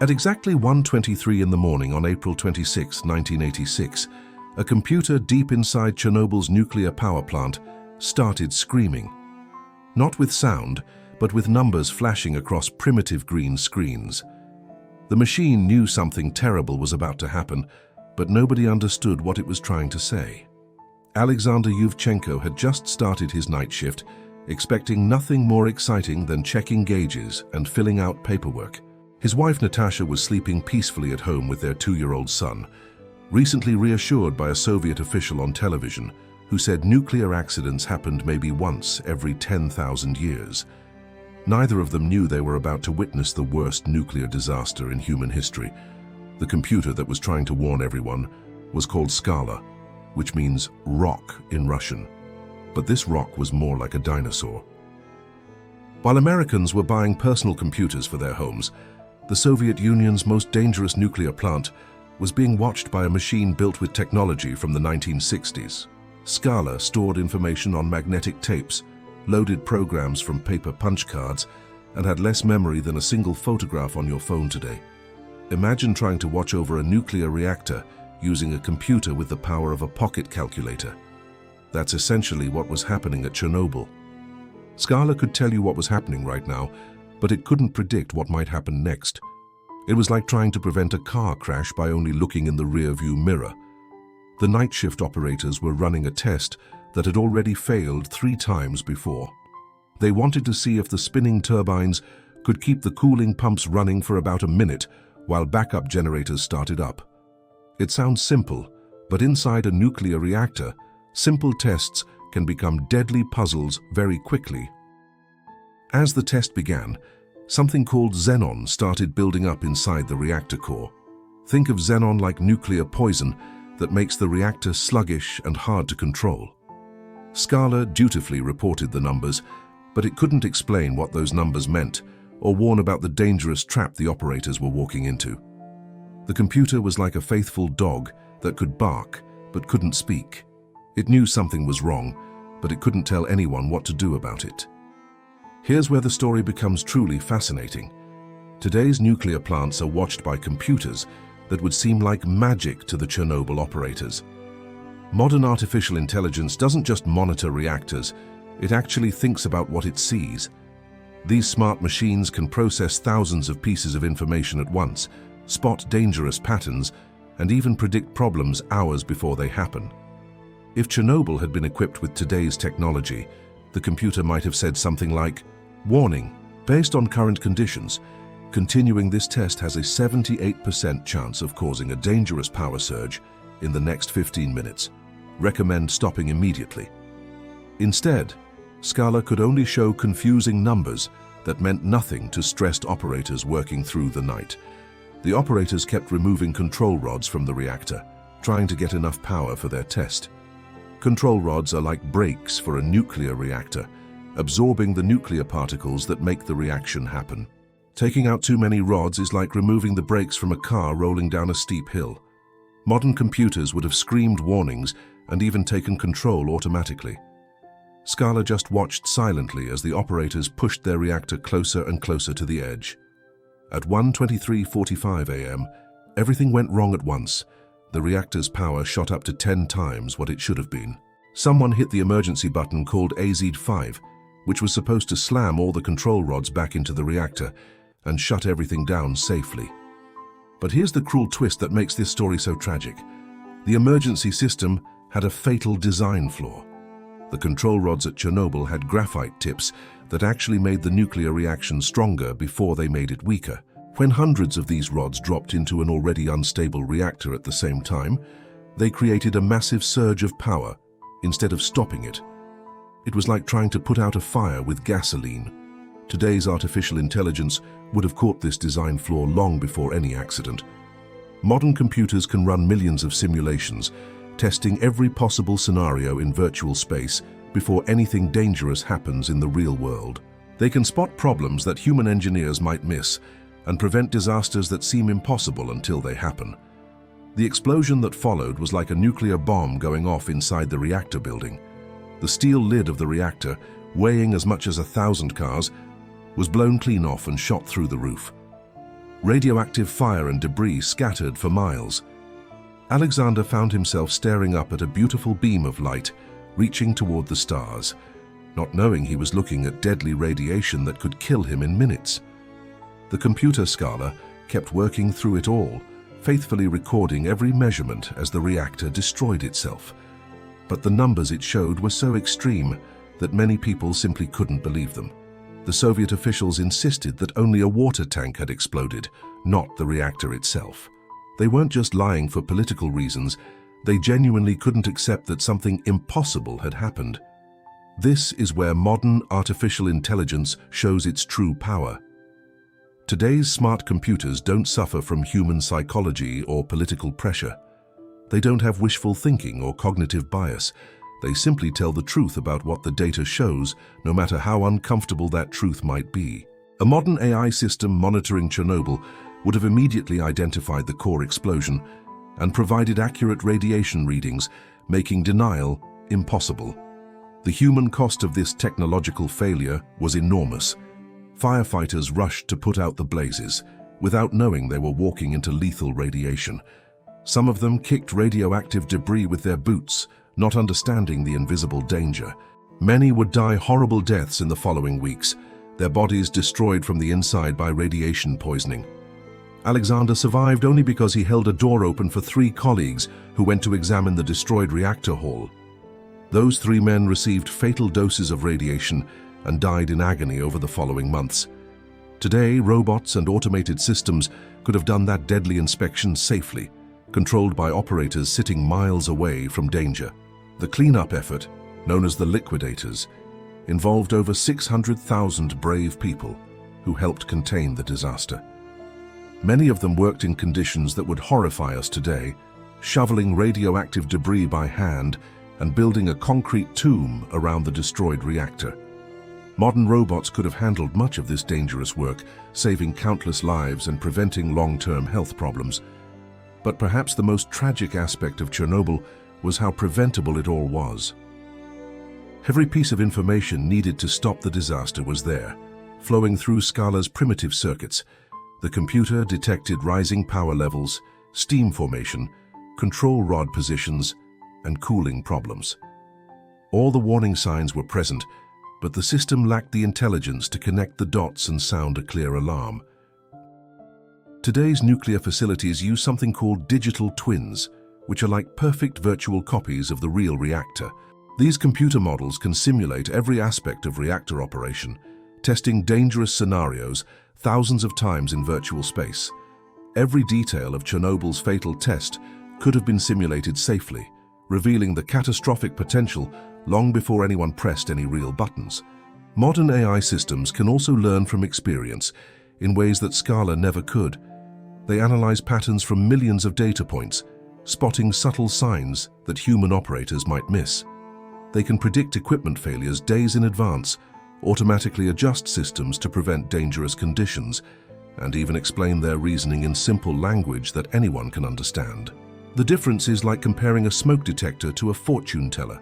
At exactly 1:23 in the morning on April 26, 1986, a computer deep inside Chernobyl's nuclear power plant started screaming. Not with sound, but with numbers flashing across primitive green screens. The machine knew something terrible was about to happen, but nobody understood what it was trying to say. Alexander Yuvchenko had just started his night shift, expecting nothing more exciting than checking gauges and filling out paperwork. His wife Natasha was sleeping peacefully at home with their 2-year-old son, recently reassured by a Soviet official on television who said nuclear accidents happened maybe once every 10,000 years. Neither of them knew they were about to witness the worst nuclear disaster in human history. The computer that was trying to warn everyone was called SKALA, which means rock in Russian. But this rock was more like a dinosaur. While Americans were buying personal computers for their homes, the Soviet Union's most dangerous nuclear plant was being watched by a machine built with technology from the 1960s. SKALA stored information on magnetic tapes, loaded programs from paper punch cards, and had less memory than a single photograph on your phone today. Imagine trying to watch over a nuclear reactor using a computer with the power of a pocket calculator. That's essentially what was happening at Chernobyl. SKALA could tell you what was happening right now, but it couldn't predict what might happen next. It was like trying to prevent a car crash by only looking in the rear-view mirror. The night shift operators were running a test that had already failed 3 times before. They wanted to see if the spinning turbines could keep the cooling pumps running for about a minute while backup generators started up. It sounds simple, but inside a nuclear reactor, simple tests can become deadly puzzles very quickly. As the test began, something called xenon started building up inside the reactor core. Think of xenon like nuclear poison that makes the reactor sluggish and hard to control. SKALA dutifully reported the numbers, but it couldn't explain what those numbers meant or warn about the dangerous trap the operators were walking into. The computer was like a faithful dog that could bark but couldn't speak. It knew something was wrong, but it couldn't tell anyone what to do about it. Here's where the story becomes truly fascinating. Today's nuclear plants are watched by computers that would seem like magic to the Chernobyl operators. Modern artificial intelligence doesn't just monitor reactors, it actually thinks about what it sees. These smart machines can process thousands of pieces of information at once, spot dangerous patterns, and even predict problems hours before they happen. If Chernobyl had been equipped with today's technology, the computer might have said something like, "Warning, based on current conditions, continuing this test has a 78% chance of causing a dangerous power surge in the next 15 minutes. Recommend stopping immediately." Instead, SKALA could only show confusing numbers that meant nothing to stressed operators working through the night. The operators kept removing control rods from the reactor, trying to get enough power for their test. Control rods are like brakes for a nuclear reactor, absorbing the nuclear particles that make the reaction happen. Taking out too many rods is like removing the brakes from a car rolling down a steep hill. Modern computers would have screamed warnings and even taken control automatically. SKALA just watched silently as the operators pushed their reactor closer and closer to the edge. At 1:23:45 a.m., everything went wrong at once. The reactor's power shot up to 10 times what it should have been. Someone hit the emergency button called AZ5, which was supposed to slam all the control rods back into the reactor and shut everything down safely. But here's the cruel twist that makes this story so tragic. The emergency system had a fatal design flaw. The control rods at Chernobyl had graphite tips that actually made the nuclear reaction stronger before they made it weaker. When hundreds of these rods dropped into an already unstable reactor at the same time, they created a massive surge of power instead of stopping it. It was like trying to put out a fire with gasoline. Today's artificial intelligence would have caught this design flaw long before any accident. Modern computers can run millions of simulations, testing every possible scenario in virtual space before anything dangerous happens in the real world. They can spot problems that human engineers might miss and prevent disasters that seem impossible until they happen. The explosion that followed was like a nuclear bomb going off inside the reactor building. The steel lid of the reactor, weighing as much as 1,000 cars, was blown clean off and shot through the roof. radioactive fire and debris scattered for miles. Alexander found himself staring up at a beautiful beam of light, reaching toward the stars, not knowing he was looking at deadly radiation that could kill him in minutes. The computer SKALA kept working through it all, faithfully recording every measurement as the reactor destroyed itself. But the numbers it showed were so extreme that many people simply couldn't believe them. The Soviet officials insisted that only a water tank had exploded, not the reactor itself. They weren't just lying for political reasons, they genuinely couldn't accept that something impossible had happened. This is where modern artificial intelligence shows its true power. Today's smart computers don't suffer from human psychology or political pressure. They don't have wishful thinking or cognitive bias. They simply tell the truth about what the data shows, no matter how uncomfortable that truth might be. A modern AI system monitoring Chernobyl would have immediately identified the core explosion and provided accurate radiation readings, making denial impossible. The human cost of this technological failure was enormous. Firefighters rushed to put out the blazes, without knowing they were walking into lethal radiation. Some of them kicked radioactive debris with their boots, not understanding the invisible danger. Many would die horrible deaths in the following weeks, their bodies destroyed from the inside by radiation poisoning. Alexander survived only because he held a door open for 3 colleagues who went to examine the destroyed reactor hall. Those 3 men received fatal doses of radiation and died in agony over the following months. Today, robots and automated systems could have done that deadly inspection safely, controlled by operators sitting miles away from danger. The cleanup effort, known as the liquidators, involved over 600,000 brave people who helped contain the disaster. Many of them worked in conditions that would horrify us today, shoveling radioactive debris by hand and building a concrete tomb around the destroyed reactor. Modern robots could have handled much of this dangerous work, saving countless lives and preventing long-term health problems. But perhaps the most tragic aspect of Chernobyl was how preventable it all was. Every piece of information needed to stop the disaster was there, flowing through SKALA's primitive circuits. The computer detected rising power levels, steam formation, control rod positions, and cooling problems. All the warning signs were present, but the system lacked the intelligence to connect the dots and sound a clear alarm. Today's nuclear facilities use something called digital twins, which are like perfect virtual copies of the real reactor. These computer models can simulate every aspect of reactor operation, testing dangerous scenarios thousands of times in virtual space. Every detail of Chernobyl's fatal test could have been simulated safely, revealing the catastrophic potential long before anyone pressed any real buttons. Modern AI systems can also learn from experience in ways that SKALA never could. They analyze patterns from millions of data points, spotting subtle signs that human operators might miss. They can predict equipment failures days in advance, automatically adjust systems to prevent dangerous conditions, and even explain their reasoning in simple language that anyone can understand. The difference is like comparing a smoke detector to a fortune teller.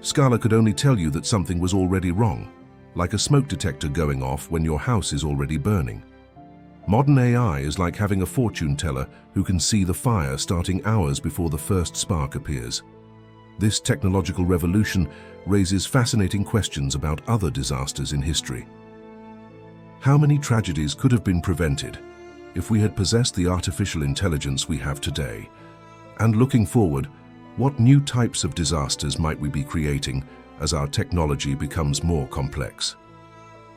SKALA could only tell you that something was already wrong, like a smoke detector going off when your house is already burning. Modern AI is like having a fortune teller who can see the fire starting hours before the first spark appears. This technological revolution raises fascinating questions about other disasters in history. How many tragedies could have been prevented if we had possessed the artificial intelligence we have today? And looking forward, what new types of disasters might we be creating as our technology becomes more complex?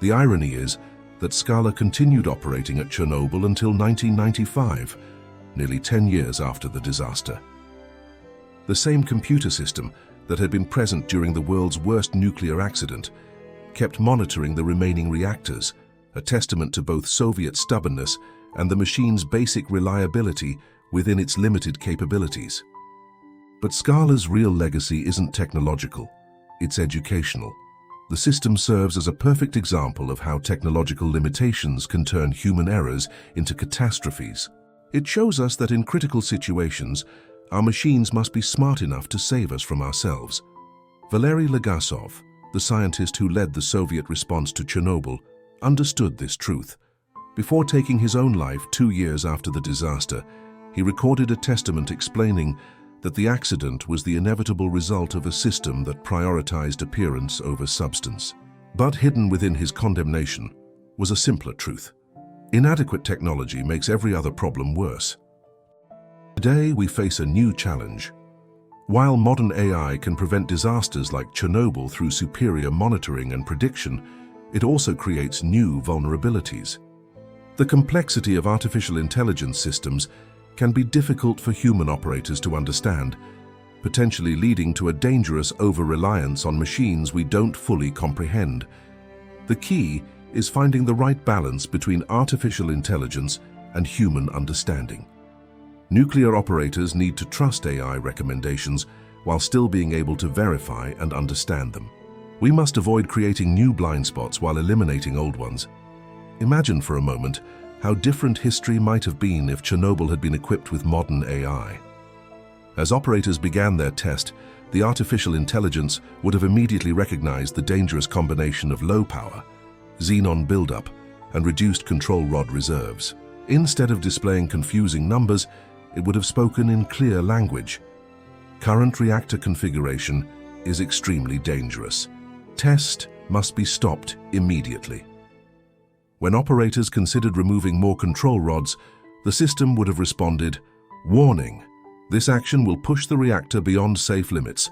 The irony is that SKALA continued operating at Chernobyl until 1995, nearly 10 years after the disaster. The same computer system that had been present during the world's worst nuclear accident kept monitoring the remaining reactors, a testament to both Soviet stubbornness and the machine's basic reliability within its limited capabilities. But SKALA's real legacy isn't technological, it's educational. The system serves as a perfect example of how technological limitations can turn human errors into catastrophes. It shows us that in critical situations, our machines must be smart enough to save us from ourselves. Valery Legasov, the scientist who led the Soviet response to Chernobyl, understood this truth. Before taking his own life 2 years after the disaster, he recorded a testament explaining that the accident was the inevitable result of a system that prioritized appearance over substance. But hidden within his condemnation was a simpler truth. Inadequate technology makes every other problem worse. Today, we face a new challenge. While modern AI can prevent disasters like Chernobyl through superior monitoring and prediction, it also creates new vulnerabilities. The complexity of artificial intelligence systems can be difficult for human operators to understand, potentially leading to a dangerous over-reliance on machines we don't fully comprehend. The key is finding the right balance between artificial intelligence and human understanding. Nuclear operators need to trust AI recommendations while still being able to verify and understand them. We must avoid creating new blind spots while eliminating old ones. Imagine for a moment how different history might have been if Chernobyl had been equipped with modern AI. As operators began their test, the artificial intelligence would have immediately recognized the dangerous combination of low power, xenon buildup, and reduced control rod reserves. Instead of displaying confusing numbers, it would have spoken in clear language. Current reactor configuration is extremely dangerous. Test must be stopped immediately. When operators considered removing more control rods, the system would have responded, "Warning, this action will push the reactor beyond safe limits.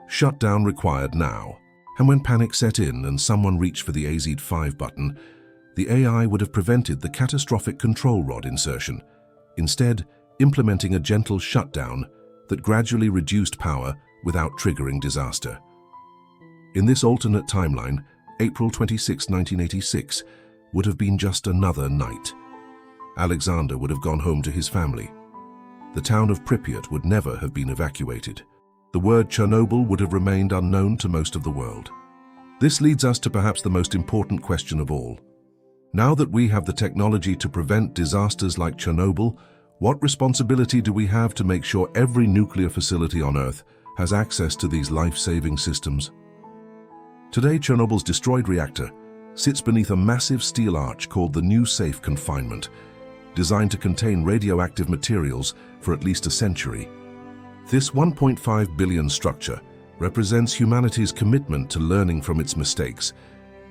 Shutdown required now." And when panic set in and someone reached for the AZ5 button, the AI would have prevented the catastrophic control rod insertion, instead implementing a gentle shutdown that gradually reduced power without triggering disaster. In this alternate timeline, April 26, 1986, would have been just another night. Alexander would have gone home to his family. The town of Pripyat would never have been evacuated. The word Chernobyl would have remained unknown to most of the world. This leads us to perhaps the most important question of all. Now that we have the technology to prevent disasters like Chernobyl, what responsibility do we have to make sure every nuclear facility on Earth has access to these life-saving systems? Today, Chernobyl's destroyed reactor sits beneath a massive steel arch called the New Safe Confinement, designed to contain radioactive materials for at least a century. This 1.5 billion structure represents humanity's commitment to learning from its mistakes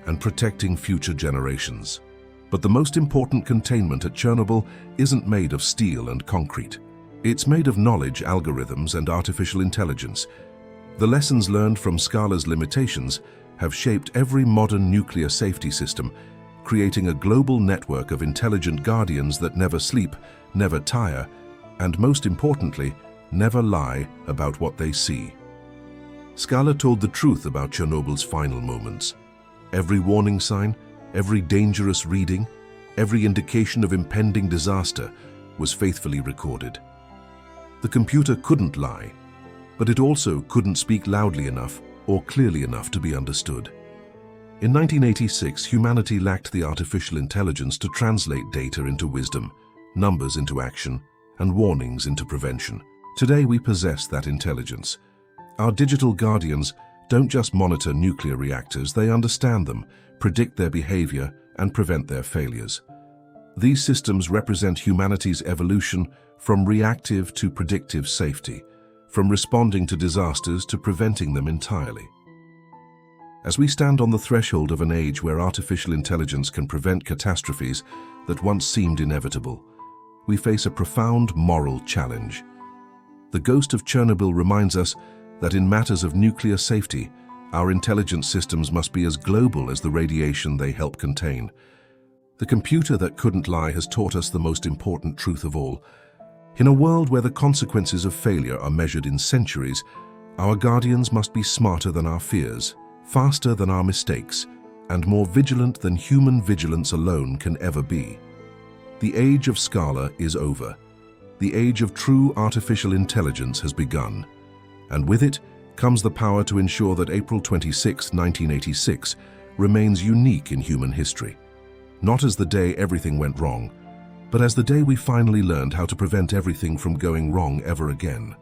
and protecting future generations. But the most important containment at Chernobyl isn't made of steel and concrete. It's made of knowledge, algorithms, and artificial intelligence. The lessons learned from SKALA's limitations have shaped every modern nuclear safety system, creating a global network of intelligent guardians that never sleep, never tire, and most importantly, never lie about what they see. SKALA told the truth about Chernobyl's final moments. Every warning sign, every dangerous reading, every indication of impending disaster was faithfully recorded. The computer couldn't lie, but it also couldn't speak loudly enough or clearly enough to be understood. In 1986, humanity lacked the artificial intelligence to translate data into wisdom, numbers into action, and warnings into prevention. Today, we possess that intelligence. Our digital guardians don't just monitor nuclear reactors, they understand them, predict their behavior, and prevent their failures. These systems represent humanity's evolution from reactive to predictive safety, from responding to disasters to preventing them entirely. As we stand on the threshold of an age where artificial intelligence can prevent catastrophes that once seemed inevitable, we face a profound moral challenge. The ghost of Chernobyl reminds us that in matters of nuclear safety, our intelligence systems must be as global as the radiation they help contain. The computer that couldn't lie has taught us the most important truth of all. In a world where the consequences of failure are measured in centuries, our guardians must be smarter than our fears, faster than our mistakes, and more vigilant than human vigilance alone can ever be. The age of SKALA is over. The age of true artificial intelligence has begun. And with it comes the power to ensure that April 26, 1986 remains unique in human history. Not as the day everything went wrong, but as the day we finally learned how to prevent everything from going wrong ever again.